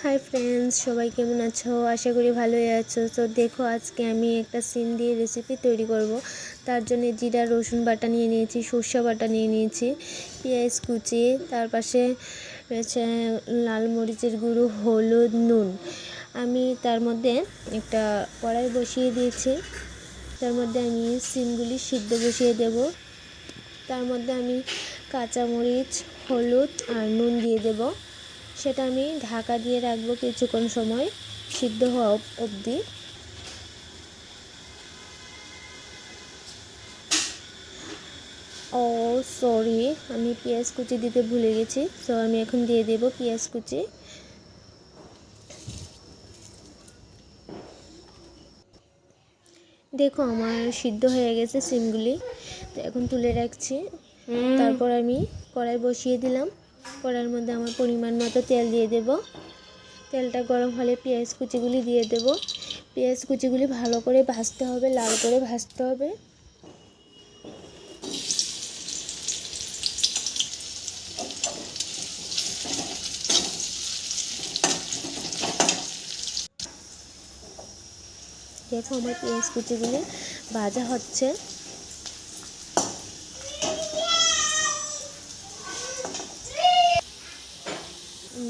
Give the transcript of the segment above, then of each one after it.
Hi friends, সবাই কেমন আছো? আশা করি ভালোই আছো। তো দেখো, আজকে আমি একটা সিম দিয়ে রেসিপি তৈরি করব। তার জন্য জিরা রসুন বাটা নিয়ে নিয়েছি, সর্ষে বাটা নিয়ে নিয়েছি, পেঁয়াজ কুচি, তার পাশে রয়েছে লাল মরিচের গুঁড়ো, হলুদ, নুন। আমি তার মধ্যে একটা কড়াই বসিয়ে দিয়েছি। তার মধ্যে আমি সিমগুলি সিদ্ধ বসিয়ে দেব। তার মধ্যে আমি কাঁচামরিচ, হলুদ আর নুন দিয়ে দেব। সেটা আমি ঢাকা দিয়ে রাখবো কিছুক্ষণ সময় সিদ্ধ হওয়া অবধি। ও সরি, আমি পেঁয়াজ কুচি দিতে ভুলে গেছি। সো আমি এখন দিয়ে দেব পেঁয়াজ কুচি। দেখো, আমার সিদ্ধ হয়ে গেছে সিমগুলি। তো এখন তুলে রাখছি। তারপর আমি কড়াই বসিয়ে দিলাম। কড়াইয়ের মধ্যে আমার পরিমাণ মতো তেল দিয়ে দেব। তেলটা গরম হলে পেঁয়াজ কুচিগুলি দিয়ে দেব। পেঁয়াজ কুচিগুলি ভালো করে ভাজতে হবে, লাল করে ভাজতে হবে। দেখো, আমার পেঁয়াজ কুচিগুলি ভাজা হচ্ছে।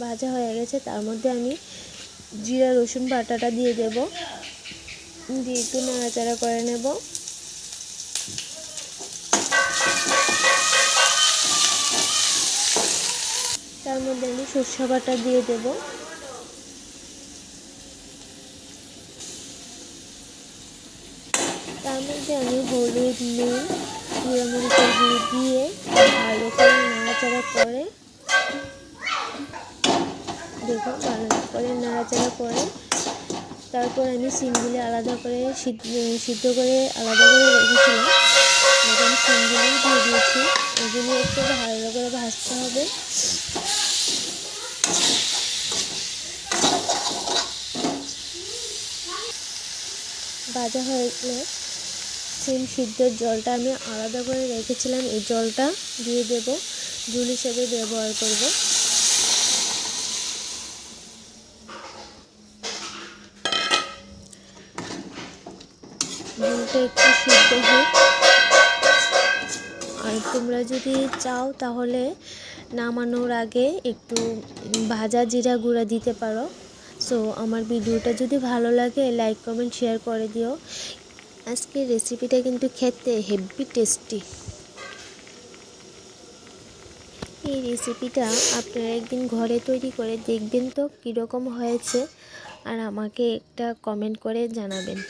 ভাজা হয়ে গেছে। তার মধ্যে আমি জিরা রসুন বাটাটা দিয়ে দেব, দিয়ে একটু নাড়াচাড়া করে নেব। তার মধ্যে আমি সর্ষে বাটা দিয়ে দেব। তার মধ্যে আমি হলুদ, নুন, গুঁড়া মরিচের গুঁড়ো দিয়ে ভালো করে নাড়াচাড়া করে দেখো, ভালো করে নাড়াচাড়া করে তারপর আমি সিমগুলি আলাদা করে সিদ্ধ করে আলাদা করে রেখেছিলাম। এখন সিমগুলি দিয়ে দিয়েছি। এগুলি একটু ভালো করে ভাজতে হবে। ভাজা হয়ে গেলে সিম সিদ্ধর জলটা আমি আলাদা করে রেখেছিলাম, এই জলটা দিয়ে দেব, ঝোল হিসেবে ব্যবহার করব। ঝোলটা একটু সিদ্ধ হোক। আর তোমরা যদি চাও তাহলে নামানোর আগে একটু ভাজা জিরা গুঁড়া দিতে পারো। সো আমার ভিডিওটা যদি ভালো লাগে লাইক কমেন্ট শেয়ার করে দিও। আজকের রেসিপিটা কিন্তু খেতে হেভি টেস্টি। এই রেসিপিটা আপনারা একদিন ঘরে তৈরি করে দেখবেন তো কীরকম হয়েছে, আর আমাকে একটা কমেন্ট করে জানাবেন।